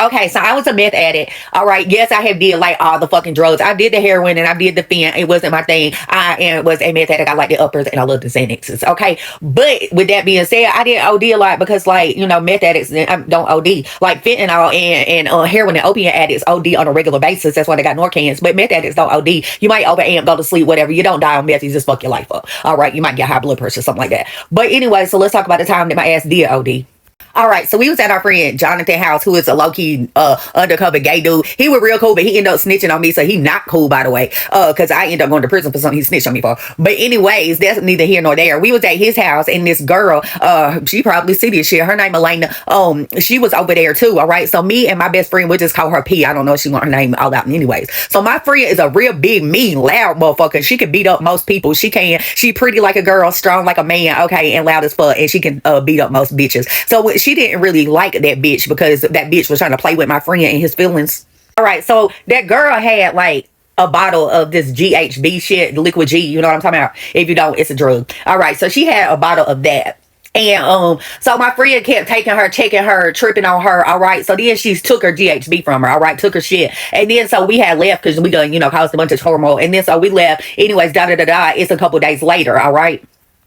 Okay, so I was a meth addict. All right. Yes, I have did like all the fucking drugs. I did the heroin and I did the fen. It wasn't my thing. Was a meth addict. I like the uppers and I love the Xanaxes. Okay. But with that being said, I did OD a lot because like, meth addicts don't OD. Like fentanyl and heroin and opiate addicts OD on a regular basis. That's why they got Norcans. But meth addicts don't OD. You might overamp, go to sleep, whatever. You don't die on meth. You just fuck your life up. All right. You might get high blood pressure, something like that. But anyway, so let's talk about the time that my ass did OD. All right, so we was at our friend Jonathan house, who is a low-key undercover gay dude. He was real cool, but he ended up snitching on me, so he not cool, by the way, because I ended up going to prison for something he snitched on me for. But anyways, that's neither here nor there. We was at his house, and this girl, she probably see this shit. Her name Elena. She was over there too. All right, so me and my best friend, we just call her P. I don't know if she want her name all out. Anyways, so my friend is a real big, mean, loud motherfucker. She can beat up most people. She pretty like a girl, strong like a man, okay, and loud as fuck, and she can beat up most bitches. So she didn't really like that bitch because that bitch was trying to play with my friend and his feelings. All right, so that girl had like a bottle of this GHB shit, liquid G, you know what I'm talking about? If you don't, it's a drug. All right, so she had a bottle of that. And so my friend kept taking her, checking her, tripping on her. All right, so then she took her GHB from her. All right, took her shit, and then so we had left because we done caused a bunch of turmoil, and then so we left. Anyways, It's a couple days later. All right.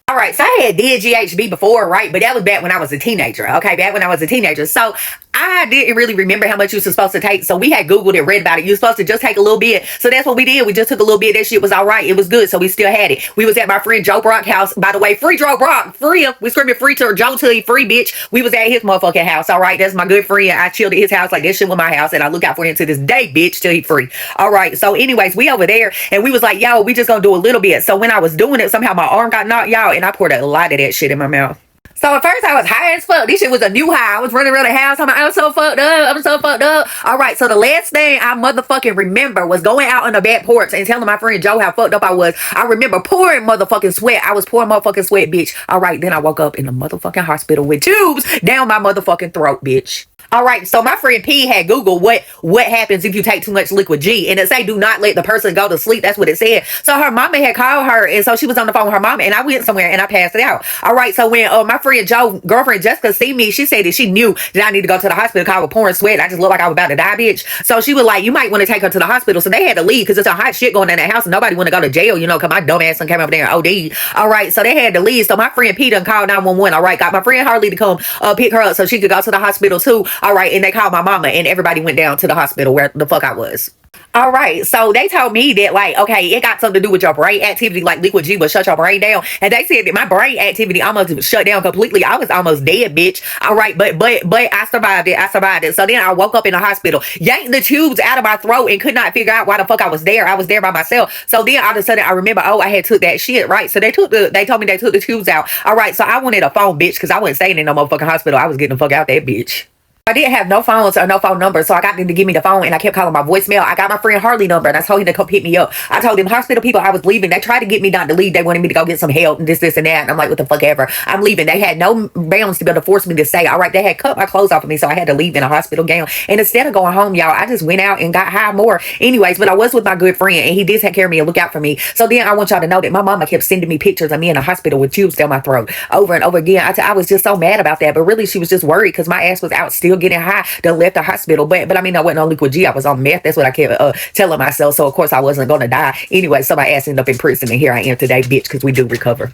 All right, so I had did GHB before, right? But that was back when I was a teenager, okay? Back when I was a teenager. So I didn't really remember how much you were supposed to take. So we had Googled it, read about it. You were supposed to just take a little bit. So that's what we did. We just took a little bit. That shit was all right. It was good. So we still had it. We was at my friend Joe Brock house. By the way, free Joe Brock. Free him. We screaming free to Joe till he free, bitch. We was at his motherfucking house, all right? That's my good friend. I chilled at his house like that shit was my house. And I look out for him to this day, bitch, till he free. All right. So anyways, we over there. And we was like, yo, we just gonna do a little bit. So when I was doing it, somehow my arm got knocked, y'all. And I poured a lot of that shit in my mouth. So at first I was high as fuck. This shit was a new high. I was running around the house. I'm so fucked up. I'm so fucked up. All right. So the last thing I motherfucking remember was going out on the back porch and telling my friend Joe how fucked up I was. I remember pouring motherfucking sweat. I was pouring motherfucking sweat, bitch. All right. Then I woke up in the motherfucking hospital with tubes down my motherfucking throat, bitch. All right, so my friend P had Googled what happens if you take too much liquid G, and it say do not let the person go to sleep. That's what it said. So her mama had called her, and so she was on the phone with her mama, and I went somewhere and I passed it out. All right, so when my friend Joe, girlfriend Jessica, see me, she said that she knew that I need to go to the hospital because I was pouring sweat. I just looked like I was about to die, bitch. So she was like, you might want to take her to the hospital. So they had to leave because it's a hot shit going in that house, and nobody want to go to jail, because my dumb ass came up there and OD. All right, so they had to leave. So my friend P done called 911. All right, got my friend Harley to come pick her up so she could go to the hospital too. All right, and they called my mama, and everybody went down to the hospital where the fuck I was. All right, so they told me that, like, okay, it got something to do with your brain activity, like liquid G will shut your brain down. And they said that my brain activity almost shut down completely. I was almost dead, bitch. All right, but I survived it. I survived it. So then I woke up in the hospital, yanked the tubes out of my throat, and could not figure out why the fuck I was there. I was there by myself. So then all of a sudden I remember, I had took that shit, right? So they told me they took the tubes out. All right, so I wanted a phone, bitch, because I wasn't staying in no motherfucking hospital. I was getting the fuck out there, bitch. I didn't have no phones or no phone number, so I got them to give me the phone, and I kept calling my voicemail. I got my friend Harley number, and I told him to come pick me up. I told them hospital people I was leaving. They tried to get me not to leave. They wanted me to go get some help and this, and that. And I'm like, what the fuck ever. I'm leaving. They had no bounds to be able to force me to stay. All right, they had cut my clothes off of me, so I had to leave in a hospital gown. And instead of going home, y'all, I just went out and got high more. Anyways, but I was with my good friend, and he did take care of me and look out for me. So then I want y'all to know that my mama kept sending me pictures of me in a hospital with tubes down my throat over and over again. I was just so mad about that, but really she was just worried because my ass was out still getting high. Left the hospital, but I mean, I wasn't on liquid G. I was on meth. That's what I kept telling myself. So of course I wasn't gonna die anyway. So my ass ended up in prison, and here I am today, bitch, because we do recover.